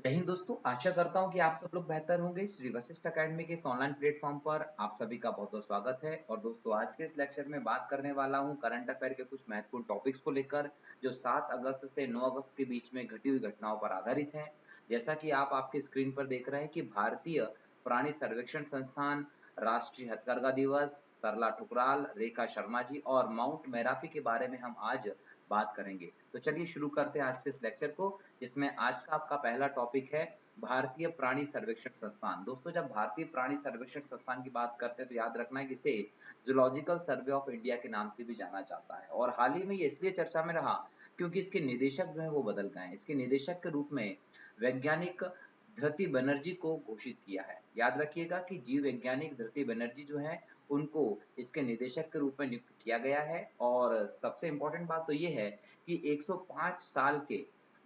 जय हिंद दोस्तों, आशा करता हूँ कि आप सब लोग बेहतर होंगे। श्री वशिष्ठ अकेडमी के इस ऑनलाइन प्लेटफॉर्म पर आप सभी का बहुत बहुत स्वागत है। और दोस्तों, आज के इस लेक्चर में बात करने वाला हूँ करंट अफेयर के कुछ महत्वपूर्ण टॉपिक्स को लेकर, जो 7 अगस्त से 9 अगस्त के बीच में घटी हुई घटनाओं पर आधारित हैं। जैसा कि आप आपके स्क्रीन पर देख रहे हैं कि भारतीय प्राणी सर्वेक्षण संस्थान, राष्ट्रीय हथकरघा दिवस, सरला ठुकराल, रेखा शर्मा जी और माउंट मैराफी के बारे में हम आज बात करेंगे। तो चलिए शुरू करते हैं आज के इस लेक्चर को, जिसमें आज का आपका पहला टॉपिक है भारतीय प्राणी सर्वेक्षण संस्थान। दोस्तों, जब भारतीय प्राणी सर्वेक्षण संस्थान की बात करते हैं तो याद रखना है कि इसे जूलॉजिकल सर्वे ऑफ इंडिया के नाम से भी जाना जाता है। और हाल ही में ये इसलिए चर्चा में रहा क्योंकि इसके निदेशक जो है वो बदल गए हैं। इसके निदेशक के रूप में वैज्ञानिक धृति बनर्जी को घोषित किया है। याद रखिएगा कि जीव वैज्ञानिक धृति बनर्जी जो है उनको इसके निदेशक के रूप में नियुक्त किया गया है। और सबसे इम्पोर्टेंट बात तो ये है कि 105 साल के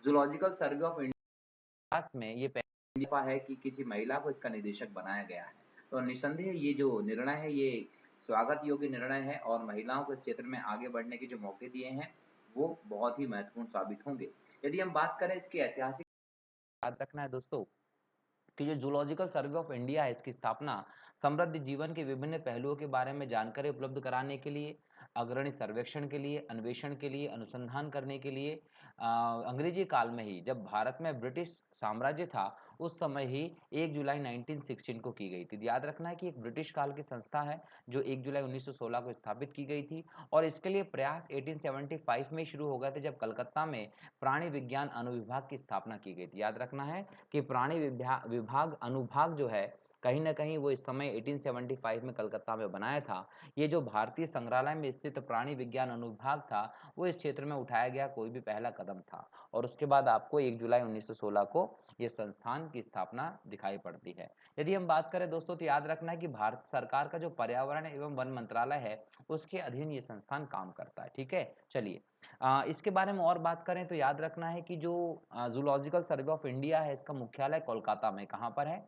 जूलॉजिकल सर्वे ऑफ इंडिया में ये पहली दफा है कि किसी महिला को इसका निदेशक बनाया गया है। तो निसंदेह ये जो निर्णय है ये स्वागत योग्य निर्णय है और महिलाओं को इस क्षेत्र में आगे बढ़ने के जो मौके दिए हैं वो बहुत ही महत्वपूर्ण साबित होंगे। यदि हम बात करें इसकी ऐतिहासिक, याद रखना है दोस्तों कि जो जूलॉजिकल सर्वे ऑफ इंडिया है इसकी स्थापना समृद्ध जीवन के विभिन्न पहलुओं के बारे में जानकारी उपलब्ध कराने के लिए, अग्रणी सर्वेक्षण के लिए, अन्वेषण के लिए, अनुसंधान करने के लिए अंग्रेजी काल में ही जब भारत में ब्रिटिश साम्राज्य था उस समय ही 1 जुलाई 1916 को की गई थी। याद रखना है कि एक ब्रिटिश काल की संस्था है जो 1 जुलाई 1916 को स्थापित की गई थी। और इसके लिए प्रयास 1875 में शुरू हो गए थे जब कलकत्ता में प्राणी विज्ञान अनुविभाग की स्थापना की गई थी। याद रखना है कि प्राणी विभाग अनुभाग जो है कहीं न कहीं वो इस समय 1875 में कलकत्ता में बनाया था। ये जो भारतीय संग्रहालय में स्थित प्राणी विज्ञान अनुभाग था, वो इस क्षेत्र में उठाया गया कोई भी पहला कदम था। और उसके बाद आपको 1 जुलाई 1916 को ये संस्थान की स्थापना दिखाई पड़ती है। यदि हम बात करें दोस्तों तो याद रखना है कि भारत सरकार का जो पर्यावरण एवं वन मंत्रालय है, उसके अधीन ये संस्थान काम करता है। ठीक है? चलिए इसके बारे में और बात करें तो याद रखना है कि जो ज़ूलॉजिकल सर्वे ऑफ इंडिया है, इसका मुख्यालय कोलकाता में कहाँ पर है?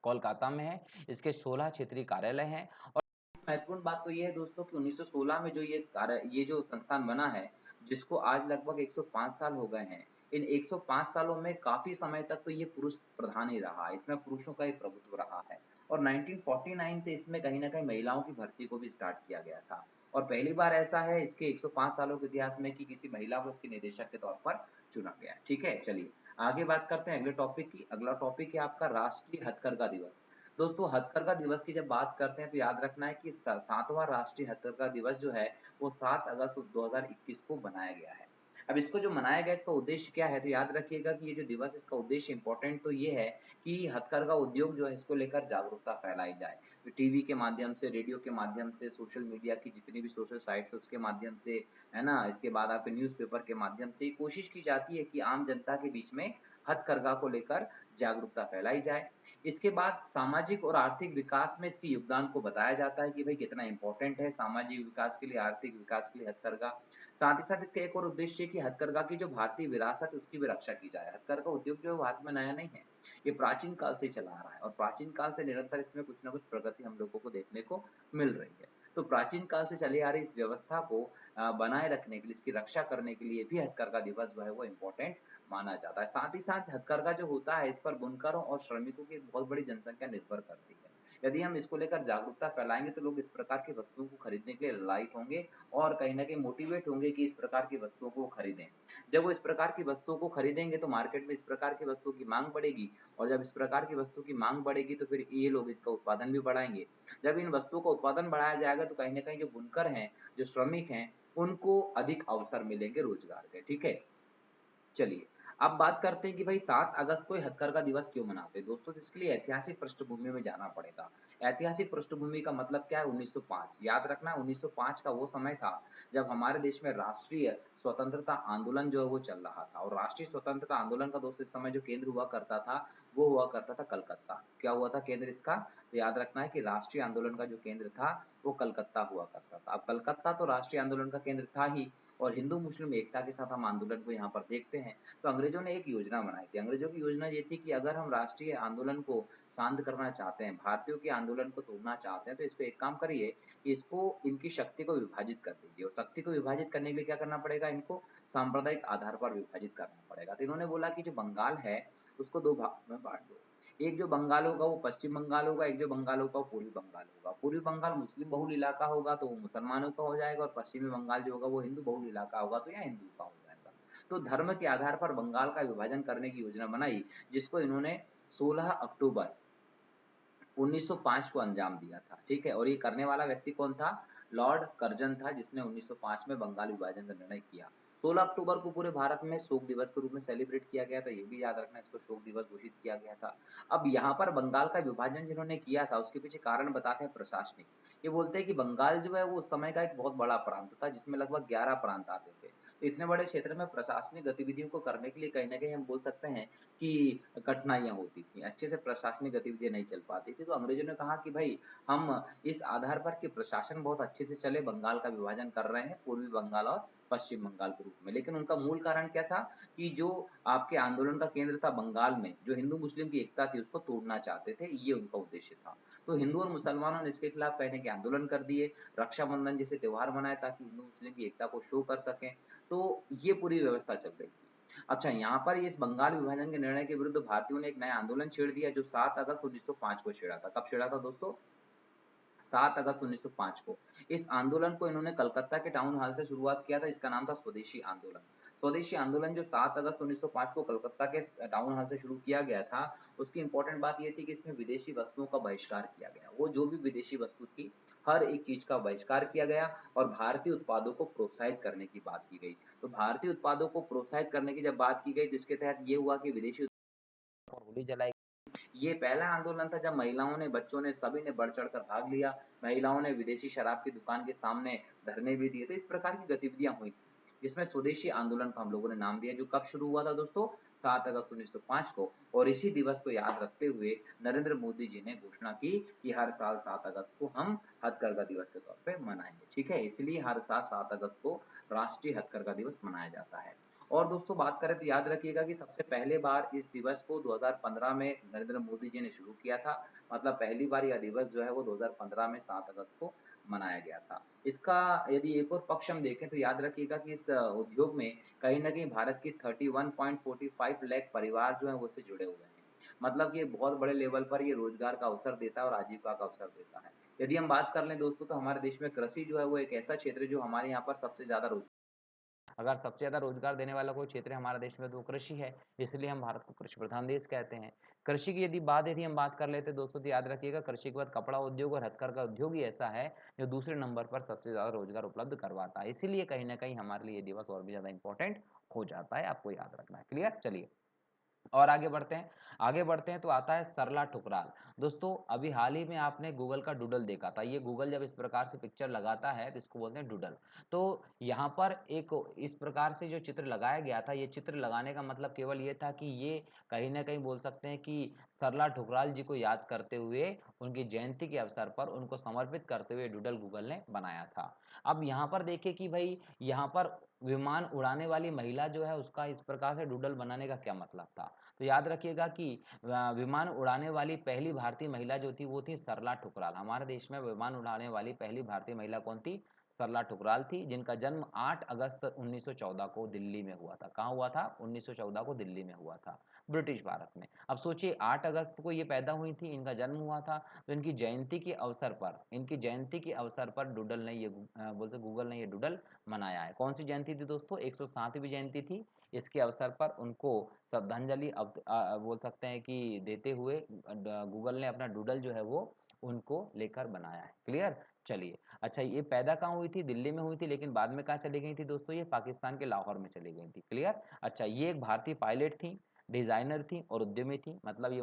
कोलकाता में है। इसके 16 क्षेत्रीय कार्यालय हैं। और महत्वपूर्ण बात तो ये है दोस्तों कि 1916 में जो ये जो संस्थान बना है, जिसको आज लगभग 105 साल हो गए हैं। इन 105 सालों में काफ़ी समय तक तो ये पुरुष प्रधान ही रहा, इसमें पुरुषों का ही प्रभुत्व रहा है। और 1949 से इसमें कहीं न कहीं महिलाओं की भर्ती को भी स्टार्ट किया गया था। और पहली बार ऐसा है इसके 105 सालों के इतिहास में कि किसी महिला को इसके निदेशक के तौर पर चुना गया है। ठीक है? चलिए आगे बात करते हैं अगले टॉपिक की। अगला टॉपिक है आपका राष्ट्रीय हथकरघा दिवस। दोस्तों, हथकरघा दिवस की जब बात करते हैं तो याद रखना है कि 7वां राष्ट्रीय हथकरघा दिवस जो है वो 7 अगस्त 2021 को मनाया गया है। अब इसको जो मनाया गया इसका उद्देश्य क्या है तो याद रखिएगा कि ये जो दिवस है इसका उद्देश्य इम्पोर्टेंट तो ये है कि हथकरघा उद्योग जो है इसको लेकर जागरूकता फैलाई जाए। टीवी के माध्यम से, रेडियो के माध्यम से, सोशल मीडिया की जितनी भी सोशल साइट्स है उसके माध्यम से, है ना? इसके बाद आपके न्यूज़पेपर के माध्यम से कोशिश की जाती है कि आम जनता के बीच में हथकरघा को लेकर जागरूकता फैलाई जाए। इसके बाद सामाजिक और आर्थिक विकास में इसके योगदान को बताया जाता है कि भाई कितना इम्पोर्टेंट है सामाजिक विकास के लिए, आर्थिक विकास के लिए हथकरघा। साथ ही साथ इसका एक और उद्देश्य है कि हथकरघा की जो भारतीय विरासत है उसकी भी रक्षा की जाए। हथकरघा उद्योग जो है भारत में नया नहीं है, ये प्राचीन काल से चला आ रहा है और प्राचीन काल से निरंतर इसमें कुछ न कुछ प्रगति हम लोगों को देखने को मिल रही है। तो प्राचीन काल से चली आ रही इस व्यवस्था को बनाए रखने के लिए, इसकी रक्षा करने के लिए भी हथकरघा दिवस जो है वो इम्पोर्टेंट माना जाता है। साथ ही साथ हथकरघा जो होता है इस पर बुनकरों और श्रमिकों की एक बहुत बड़ी जनसंख्या निर्भर करती है। यदि हम इसको लेकर जागरूकता फैलाएँगे तो लोग इस प्रकार की वस्तुओं को खरीदने के लिए लायक होंगे और कहीं न कहीं मोटिवेट होंगे कि इस प्रकार की वस्तुओं को खरीदें। जब वो इस प्रकार की वस्तुओं को खरीदेंगे तो मार्केट में इस प्रकार की वस्तुओं की माँग बढ़ेगी और जब इस प्रकार की वस्तु की माँग बढ़ेगी तो फिर ये लोग इसका उत्पादन भी बढ़ाएँगे। जब इन वस्तुओं का उत्पादन बढ़ाया जाएगा तो कहीं न कहीं जो बुनकर हैं, जो श्रमिक हैं, उनको अधिक अवसर मिलेंगे रोज़गार के। ठीक है? चलिए, अब बात करते हैं कि भाई 7 अगस्त को ये हथकरघा दिवस क्यों मनाते हैं? दोस्तों, तो इसके लिए ऐतिहासिक पृष्ठभूमि में जाना पड़ेगा। ऐतिहासिक पृष्ठभूमि का मतलब क्या है? 1905। याद रखना 1905 का वो समय था जब हमारे देश में राष्ट्रीय स्वतंत्रता आंदोलन जो है वो चल रहा था और राष्ट्रीय स्वतंत्रता आंदोलन का दोस्तों इस समय जो केंद्र हुआ करता था, वो हुआ करता था कलकत्ता। क्या हुआ था केंद्र इसका? तो याद रखना है कि राष्ट्रीय आंदोलन का जो केंद्र था, वो कलकत्ता हुआ करता था। अब कलकत्ता तो राष्ट्रीय आंदोलन का केंद्र था ही, और हिंदू मुस्लिम एकता के साथ हम आंदोलन को यहाँ पर देखते हैं, तो अंग्रेजों ने एक योजना बनाई थी। अंग्रेजों की योजना ये थी कि अगर हम राष्ट्रीय आंदोलन को शांत करना चाहते हैं, भारतीयों के आंदोलन को तोड़ना चाहते हैं, तो इसको एक काम करिए कि इसको इनकी शक्ति को विभाजित कर दीजिए और शक्ति को विभाजित करने के लिए क्या करना पड़ेगा, इनको सांप्रदायिक आधार पर विभाजित करना पड़ेगा। तो इन्होंने बोला कि जो बंगाल है, उसको 2 भाग में बाँट दो। एक जो बंगाल होगा वो पश्चिम बंगाल होगा, एक जो बंगाल होगा वो पूर्वी बंगाल होगा। पूर्वी बंगाल मुस्लिम बहुल इलाका होगा तो वो मुसलमानों का हो जाएगा और पश्चिमी बंगाल जो होगा वो हिंदू बहुल इलाका होगा तो यहाँ हिंदू का हो जाएगा। तो धर्म के आधार पर बंगाल का विभाजन करने की योजना बनाई, जिसको इन्होंने 16 अक्टूबर 1905 को अंजाम दिया था, ठीक है? और ये करने वाला व्यक्ति कौन था? लॉर्ड कर्जन था, जिसने 1905 में बंगाल विभाजन का निर्णय किया। 16 अक्टूबर को पूरे भारत में शोक दिवस के रूप में सेलिब्रेट किया गया था, ये भी याद रखना, इसको शोक दिवस घोषित किया गया था। अब यहाँ पर बंगाल का विभाजन जिन्होंने किया था, उसके पीछे कारण बताते हैं प्रशासनिक। ये बोलते हैं कि बंगाल जो है वो उस समय का एक बहुत बड़ा प्रांत था, जिसमें लगभग 11 प्रांत आते थे। तो इतने बड़े क्षेत्र में प्रशासनिक गतिविधियों को करने के लिए कहीं न कहीं हम बोल सकते हैं कि कठिनाइयाँ होती थी, अच्छे से प्रशासनिक गतिविधियाँ नहीं चल पाती थी। तो अंग्रेज़ों ने कहा कि भई हम इस आधार पर कि प्रशासन बहुत अच्छे से चले, बंगाल का विभाजन कर रहे हैं, पूर्वी बंगाल और पश्चिम बंगाल के रूप में। लेकिन उनका मूल कारण क्या था कि जो आपके आंदोलन का केंद्र था बंगाल में, जो हिंदू-मुस्लिम की एकता थी, उसको तोड़ना चाहते थे, ये उनका उद्देश्य था। तो हिंदू और मुसलमानों ने इसके खिलाफ कहीं न कहीं आंदोलन कर दिए, रक्षाबंधन जैसे त्योहार मनाए ताकि हिंदू-मुस्लिम की एकता को शो कर सकें। तो ये पूरी व्यवस्था चल रही थी। अच्छा, यहाँ पर इस बंगाल विभाजन के निर्णय के विरुद्ध भारतीयों ने एक नया आंदोलन छेड़ दिया जो 7 अगस्त 1905 को छेड़ा था। कब छेड़ा था दोस्तों? 7 अगस्त 1905 को। इस आंदोलन को इन्होंने कलकत्ता के टाउन हॉल से शुरुआत किया था, इसका नाम था स्वदेशी आंदोलन। स्वदेशी आंदोलन जो 7 अगस्त 1905 को कलकत्ता के टाउन हॉल से शुरू किया गया था, उसकी इम्पोर्टेंट बात ये थी कि इसमें विदेशी वस्तुओं का बहिष्कार किया गया। वो जो भी विदेशी वस्तु थी, हर एक चीज़ का बहिष्कार किया गया और भारतीय उत्पादों को प्रोत्साहित करने की बात की गई। तो भारतीय उत्पादों को प्रोत्साहित करने की जब बात की गई, तो इसके तहत ये हुआ कि विदेशी और होली जलाई। ये पहला आंदोलन था जब महिलाओं ने, बच्चों ने, सभी ने बढ़-चढ़ कर भाग लिया। महिलाओं ने विदेशी शराब की दुकान के सामने धरने भी दिए। तो इस प्रकार की गतिविधियाँ हुई, जिसमें स्वदेशी आंदोलन का हम लोगों ने नाम दिया, जो कब शुरू हुआ था दोस्तों? 7 अगस्त 1905 को। और इसी दिवस को याद रखते हुए नरेंद्र मोदी जी ने घोषणा की कि हर साल 7 अगस्त को हम हथकरघा दिवस के तौर पे मनाएँगे, ठीक है? इसलिए हर साल 7 अगस्त को राष्ट्रीय हथकरघा दिवस मनाया जाता है। और दोस्तों बात करें तो याद रखिएगा कि सबसे पहले बार इस दिवस को 2015 में नरेंद्र मोदी जी ने शुरू किया था। मतलब पहली बार यह दिवस जो है वो 2015 में 7 अगस्त को मनाया गया था। इसका यदि एक और पक्ष हम देखें तो याद रखिएगा कि इस उद्योग में कहीं न कहीं भारत की 31.45 लाख परिवार जो हैं वो इससे जुड़े हुए हैं। मतलब कि ये बहुत बड़े लेवल पर ये रोज़गार का अवसर देता है और आजीविका का अवसर देता है। यदि हम बात कर लें दोस्तों तो हमारे देश में कृषि जो है वो एक ऐसा क्षेत्र है जो हमारे यहाँ पर सबसे ज़्यादा रोज़ अगर सबसे ज़्यादा रोज़गार देने वाला कोई क्षेत्र है हमारे देश में तो वो कृषि है, इसलिए हम भारत को कृषि प्रधान देश कहते हैं। कृषि की यदि हम बात कर लेते हैं दोस्तों तो याद रखिएगा कृषि के बाद कपड़ा उद्योग और हथकरघा उद्योग ही ऐसा है, जो दूसरे नंबर पर सबसे ज़्यादा रोज़गार उपलब्ध करवाता है। इसीलिए कहीं न कहीं हमारे लिए ये दिवस और भी ज़्यादा इम्पोर्टेंट हो जाता है, आपको याद रखना है। क्लियर? चलिए। और आगे बढ़ते हैं तो आता है सरला ठुकराल। दोस्तों अभी हाल ही में आपने गूगल का डूडल देखा था। ये गूगल जब इस प्रकार से पिक्चर लगाता है तो इसको बोलते हैं डूडल। तो यहाँ पर एक इस प्रकार से जो चित्र लगाया गया था, ये चित्र लगाने का मतलब केवल ये था कि ये कहीं न कहीं बोल सकते हैं कि सरला ठुकराल जी को याद करते हुए, उनकी जयंती के अवसर पर उनको समर्पित करते हुए डूडल गूगल ने बनाया था। अब यहाँ पर देखिए कि भई यहाँ पर विमान उड़ाने वाली महिला जो है उसका इस प्रकार से डूडल बनाने का क्या मतलब था? तो याद रखिएगा कि विमान उड़ाने वाली पहली भारतीय महिला जो थी वो थी सरला ठुकराल। हमारे देश में विमान उड़ाने वाली पहली भारतीय महिला कौन थी? सरला ठुकराल थी, जिनका जन्म 8 अगस्त 1914 को दिल्ली में हुआ था। कहाँ हुआ था? 1914 को दिल्ली में हुआ था, ब्रिटिश भारत में। अब सोचिए 8 अगस्त को ये पैदा हुई थी, इनका जन्म हुआ था, तो इनकी जयंती के अवसर पर डूडल ने ये बोलते गूगल ने ये डूडल मनाया है। कौन सी जयंती थी दोस्तों? 107वीं जयंती थी। इसके अवसर पर उनको श्रद्धांजलि बोल सकते हैं कि देते हुए गूगल ने अपना डूडल जो है वो उनको लेकर बनाया है। क्लियर? चलिए। अच्छा, ये पैदा कहाँ हुई थी? दिल्ली में हुई थी, लेकिन बाद में कहाँ चली गई थी दोस्तों? ये पाकिस्तान के लाहौर में चली गई थी। क्लियर? अच्छा, ये एक भारतीय पायलट थी, डिजाइनर थी और उद्यमी थी। मतलब ये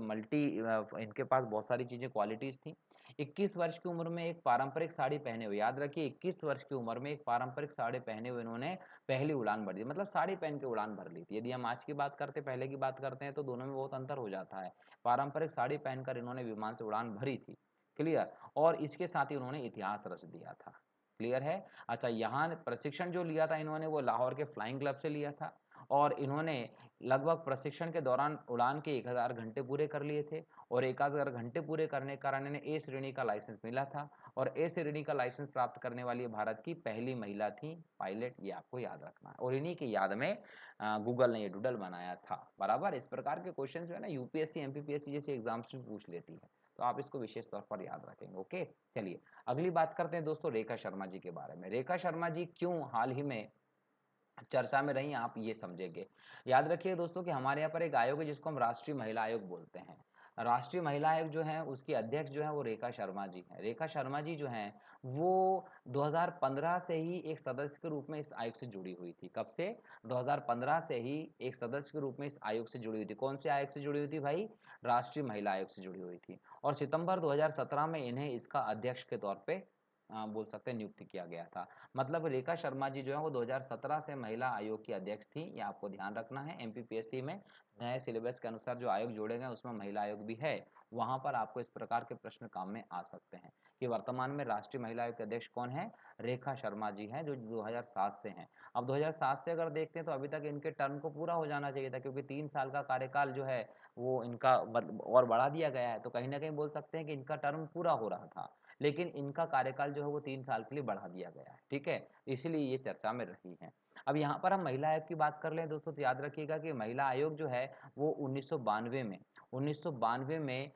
इनके पास बहुत सारी चीजें क्वालिटीज थी। 21 वर्ष की उम्र में एक पारंपरिक साड़ी पहने हुए, याद रखिए 21 वर्ष की उम्र में एक पारंपरिक साड़ी पहने हुए इन्होंने पहली उड़ान भर दी। मतलब साड़ी पहन के उड़ान भर ली थी। यदि हम आज की बात करते हैं, पहले की बात करते हैं तो दोनों में बहुत अंतर हो जाता है। पारंपरिक साड़ी पहनकर इन्होंने विमान से उड़ान भरी थी। क्लियर? और इसके साथ ही उन्होंने इतिहास रच दिया था। क्लियर है। अच्छा, यहाँ प्रशिक्षण जो लिया था इन्होंने वो लाहौर के फ्लाइंग क्लब से लिया था और इन्होंने लगभग प्रशिक्षण के दौरान उड़ान के 1000 घंटे पूरे कर लिए थे और 1000 घंटे पूरे करने के कारण इन्हें ए श्रेणी का लाइसेंस मिला था और ए श्रेणी का लाइसेंस प्राप्त करने वाली भारत की पहली महिला थी पायलट, ये आपको याद रखना है। और इन्हीं की याद में गूगल ने ये डूडल बनाया था। बराबर, इस प्रकार के क्वेश्चन जो है ना यूपीएससी एमपीपीएससी जैसे एग्जाम्स में पूछ लेती है, तो आप इसको विशेष तौर पर याद रखेंगे। ओके, चलिए अगली बात करते हैं दोस्तों रेखा शर्मा जी के बारे में। रेखा शर्मा जी क्यों हाल ही में चर्चा में रही आप ये समझेंगे। याद रखिए दोस्तों कि हमारे यहाँ पर एक आयोग है जिसको हम राष्ट्रीय महिला आयोग बोलते हैं। राष्ट्रीय महिला आयोग जो है उसकी अध्यक्ष जो है वो रेखा शर्मा जी हैं। रेखा शर्मा जी जो हैं वो 2015 से ही एक सदस्य के रूप में इस आयोग से जुड़ी हुई थी। कब से? 2015 से ही एक सदस्य के रूप में इस आयोग से जुड़ी हुई थी। कौन से आयोग से जुड़ी हुई थी भाई? राष्ट्रीय महिला आयोग से जुड़ी हुई थी और सितंबर 2017 में इन्हें इसका अध्यक्ष के तौर पे बोल सकते हैं नियुक्त किया गया था। मतलब रेखा शर्मा जी जो है वो 2017 से महिला आयोग की अध्यक्ष थी, ये आपको ध्यान रखना है। एमपीपीएससी में नए सिलेबस के अनुसार जो आयोग जोड़े गए उसमें महिला आयोग भी है, वहां पर आपको इस प्रकार के प्रश्न काम में आ सकते हैं कि वर्तमान में राष्ट्रीय महिला आयोग के अध्यक्ष कौन है? रेखा शर्मा जी हैं जो 2007 से हैं। अब 2007 से अगर देखते हैं तो अभी तक इनके टर्म को पूरा हो जाना चाहिए था, क्योंकि 3 साल का कार्यकाल जो है वो इनका और बढ़ा दिया गया है, तो कहीं ना कहीं बोल सकते हैं कि इनका टर्म पूरा हो रहा था, लेकिन इनका कार्यकाल जो है वो 3 साल के लिए बढ़ा दिया गया है। ठीक है, इसीलिए ये चर्चा में रही है। अब यहाँ पर हम महिला आयोग की बात कर लें दोस्तों, तो याद रखिएगा कि महिला आयोग जो है वो 1992 में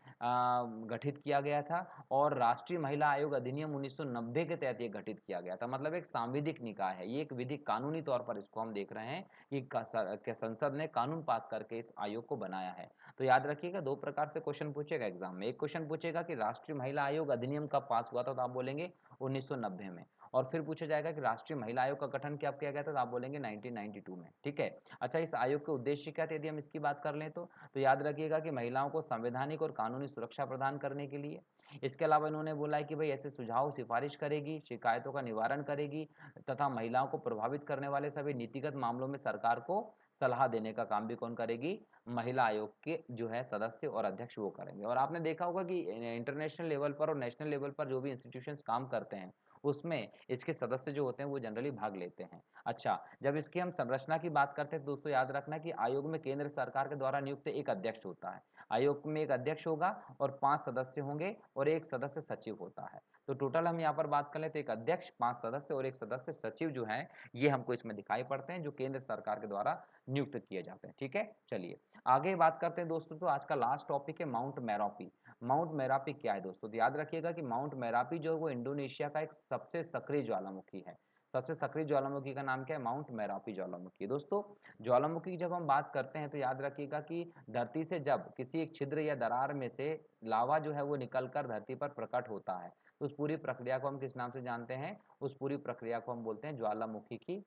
गठित किया गया था और राष्ट्रीय महिला आयोग अधिनियम 1990 के तहत ये गठित किया गया था। मतलब एक सांविधिक निकाय है, ये एक विधिक कानूनी तौर पर इसको हम देख रहे हैं कि संसद ने कानून पास करके इस आयोग को बनाया है। तो याद रखिएगा 2 प्रकार से क्वेश्चन पूछेगा एग्जाम में। एक क्वेश्चन पूछेगा कि राष्ट्रीय महिला आयोग अधिनियम कब पास हुआ था, तो आप बोलेंगे 1990 में। और फिर पूछा जाएगा कि राष्ट्रीय महिला आयोग का गठन कब किया गया था, तो आप बोलेंगे 1992 में। ठीक है। अच्छा, इस आयोग के उद्देश्य क्या थे यदि हम इसकी बात कर लें तो याद रखिएगा कि महिलाओं को संवैधानिक और कानूनी सुरक्षा प्रदान करने के लिए, इसके अलावा इन्होंने बोला है कि भाई ऐसे सुझाव सिफारिश करेगी, शिकायतों का निवारण करेगी तथा महिलाओं को प्रभावित करने वाले सभी नीतिगत मामलों में सरकार को सलाह देने का काम भी कौन करेगी? महिला आयोग के जो है सदस्य और अध्यक्ष वो करेंगे। और आपने देखा होगा कि इंटरनेशनल लेवल पर और नेशनल लेवल पर जो भी इंस्टीट्यूशंस काम करते हैं उसमें इसके सदस्य जो होते हैं वो जनरली भाग लेते हैं। अच्छा, जब इसकी हम संरचना की बात करते हैं तो दोस्तों याद रखना कि आयोग में केंद्र सरकार के द्वारा नियुक्त एक अध्यक्ष होता है। आयोग में एक अध्यक्ष होगा और 5 सदस्य होंगे और एक सदस्य सचिव होता है। तो टोटल हम यहाँ पर बात कर लें तो एक अध्यक्ष, 5 सदस्य और एक सदस्य सचिव जो है ये हमको इसमें दिखाई पड़ते हैं, जो केंद्र सरकार के द्वारा नियुक्त किए जाते हैं। ठीक है, चलिए आगे बात करते हैं दोस्तों। तो आज का लास्ट टॉपिक है माउंट मेरापी। माउंट मेरापी क्या है दोस्तों? तो याद रखिएगा कि माउंट मेरापी जो है वो इंडोनेशिया का एक सबसे सक्रिय ज्वालामुखी है। सबसे सक्रिय ज्वालामुखी का नाम क्या है? माउंट मेरापी ज्वालामुखी। दोस्तों ज्वालामुखी की जब हम बात करते हैं तो याद रखिएगा कि धरती से जब किसी एक छिद्र या दरार में से लावा जो है वो निकलकर धरती पर प्रकट होता है तो उस पूरी प्रक्रिया को हम किस नाम से जानते हैं? उस पूरी प्रक्रिया को हम बोलते हैं ज्वालामुखी की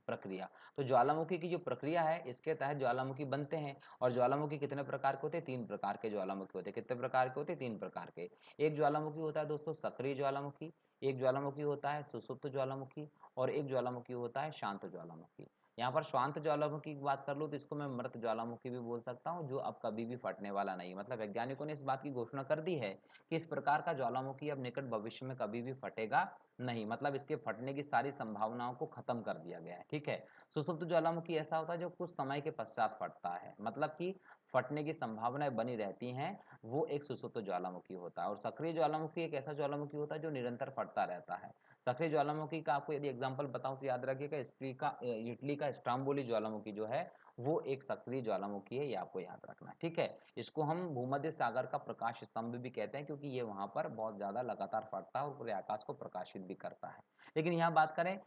प्रक्रिया। तो ज्वालामुखी की जो प्रक्रिया है इसके तहत ज्वालामुखी बनते हैं। और ज्वालामुखी कितने प्रकार के होते हैं? 3 प्रकार के ज्वालामुखी होते हैं। कितने प्रकार के होते हैं? 3 प्रकार के। एक ज्वालामुखी होता है दोस्तों सक्रिय ज्वालामुखी, एक ज्वालामुखी होता है सुसुप्त ज्वालामुखी और एक ज्वालामुखी होता है शांत ज्वालामुखी। यहाँ पर शांत ज्वालामुखी की बात कर लूँ तो इसको मैं मृत ज्वालामुखी भी बोल सकता हूँ, जो अब कभी भी फटने वाला नहीं। मतलब वैज्ञानिकों ने इस बात की घोषणा कर दी है कि इस प्रकार का ज्वालामुखी अब निकट भविष्य में कभी भी फटेगा नहीं। मतलब इसके फटने की सारी संभावनाओं को खत्म कर दिया गया है। ठीक है। सुसुप्त ज्वालामुखी ऐसा होता है जो कुछ समय के पश्चात फटता है, मतलब कि फटने की संभावनाएं बनी रहती हैं, वो एक सुसुप्त ज्वालामुखी होता है। और सक्रिय ज्वालामुखी एक ऐसा ज्वालामुखी होता है जो निरंतर फटता रहता है। सक्रिय ज्वालामुखी का आपको यदि एग्जांपल बताऊं तो याद रखिएगा इटली का स्ट्राम्बोली ज्वालामुखी जो है वो एक सक्रिय ज्वालामुखी है, ये आपको याद रखना है। ठीक है। इसको हम भूमध्य सागर का प्रकाश स्तंभ भी कहते हैं, क्योंकि ये वहां पर बहुत ज्यादा लगातार फटता है और पूरे आकाश को प्रकाशित भी करता है। लेकिन यहाँ बात करें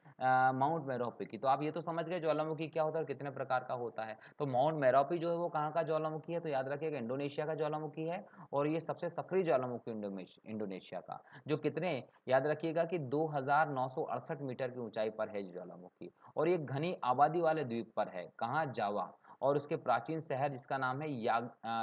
माउंट मेरोपी की, तो आप ये तो समझ गए ज्वालामुखी क्या होता है और कितने प्रकार का होता है। तो माउंट मेरोपी जो है वो कहाँ का ज्वालामुखी है? तो याद रखिएगा इंडोनेशिया का ज्वालामुखी है और ये सबसे सक्रिय ज्वालामुखी इंडोनेशिया का, जो कितने, याद रखिएगा कि 2968 मीटर की ऊंचाई पर है ज्वालामुखी और ये घनी आबादी वाले द्वीप पर है। कहाँ? जावा। और उसके प्राचीन शहर जिसका नाम है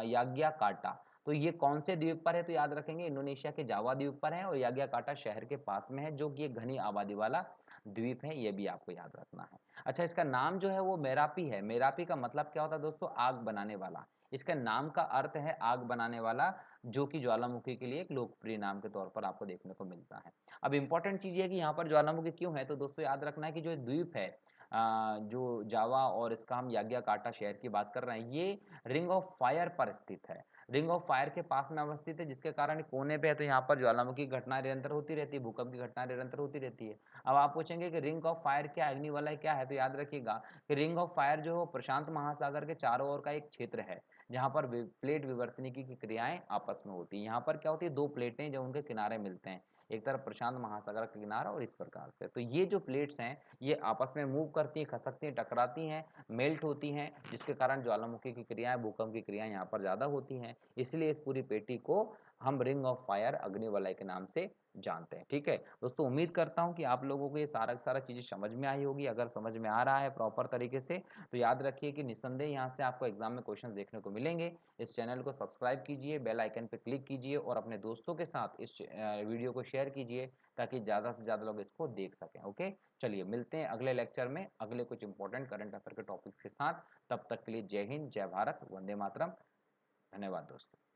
याग्याकार्टा। तो ये कौन से द्वीप पर है? तो याद रखेंगे इंडोनेशिया के जावा द्वीप पर है और याग्याकार्टा शहर के पास में है, जो कि एक घनी आबादी वाला द्वीप है, ये भी आपको याद रखना है। अच्छा, इसका नाम जो है वो मेरापी है। मेरापी का मतलब क्या होता है दोस्तों? आग बनाने वाला। इसके नाम का अर्थ है आग बनाने वाला, जो कि ज्वालामुखी के लिए एक लोकप्रिय नाम के तौर पर आपको देखने को मिलता है। अब इंपॉर्टेंट चीज ये है कि यहाँ पर ज्वालामुखी क्यों है, तो दोस्तों याद रखना है कि जो द्वीप है, जो जावा और इसका हम याग्याकार्टा शहर की बात कर रहे हैं, ये रिंग ऑफ फायर पर स्थित है। रिंग ऑफ फायर के पास में अवस्थित है, जिसके कारण कोने पे है, तो यहाँ पर ज्वालामुखी की घटना निरंतर होती रहती है, भूकंप की घटना निरंतर होती रहती है। अब आप पूछेंगे कि रिंग ऑफ फायर क्या, अग्निवलय क्या है, तो याद रखिएगा कि रिंग ऑफ फायर जो प्रशांत महासागर के चारों ओर का एक क्षेत्र है, जहाँ पर प्लेट विवर्तनिकी की क्रियाएं आपस में होती है। यहाँ पर क्या होती है, दो प्लेटें जो उनके किनारे मिलते हैं, एक तरफ प्रशांत महासागर का किनारा और इस प्रकार से, तो ये जो प्लेट्स हैं ये आपस में मूव करती हैं, खसकती हैं, टकराती हैं, मेल्ट होती हैं, जिसके कारण ज्वालामुखी की क्रियाएं, भूकंप की क्रियाएं यहाँ पर ज्यादा होती हैं। इसलिए इस पूरी पेटी को हम रिंग ऑफ फायर, अग्निवलय के नाम से जानते हैं। ठीक है दोस्तों, उम्मीद करता हूं कि आप लोगों को ये सारा चीजें समझ में आई होगी। अगर समझ में आ रहा है प्रॉपर तरीके से, तो याद रखिए कि निस्संदेह यहाँ से आपको एग्जाम में क्वेश्चन देखने को मिलेंगे। इस चैनल को सब्सक्राइब कीजिए, बेल आइकन पर क्लिक कीजिए और अपने दोस्तों के साथ इस वीडियो को शेयर कीजिए, ताकि ज़्यादा से ज़्यादा लोग इसको देख सकें। ओके, चलिए मिलते हैं अगले लेक्चर में अगले कुछ इंपॉर्टेंट करंट अफेयर के टॉपिक्स के साथ। तब तक के लिए जय हिंद, जय भारत, वंदे मातरम। धन्यवाद दोस्तों।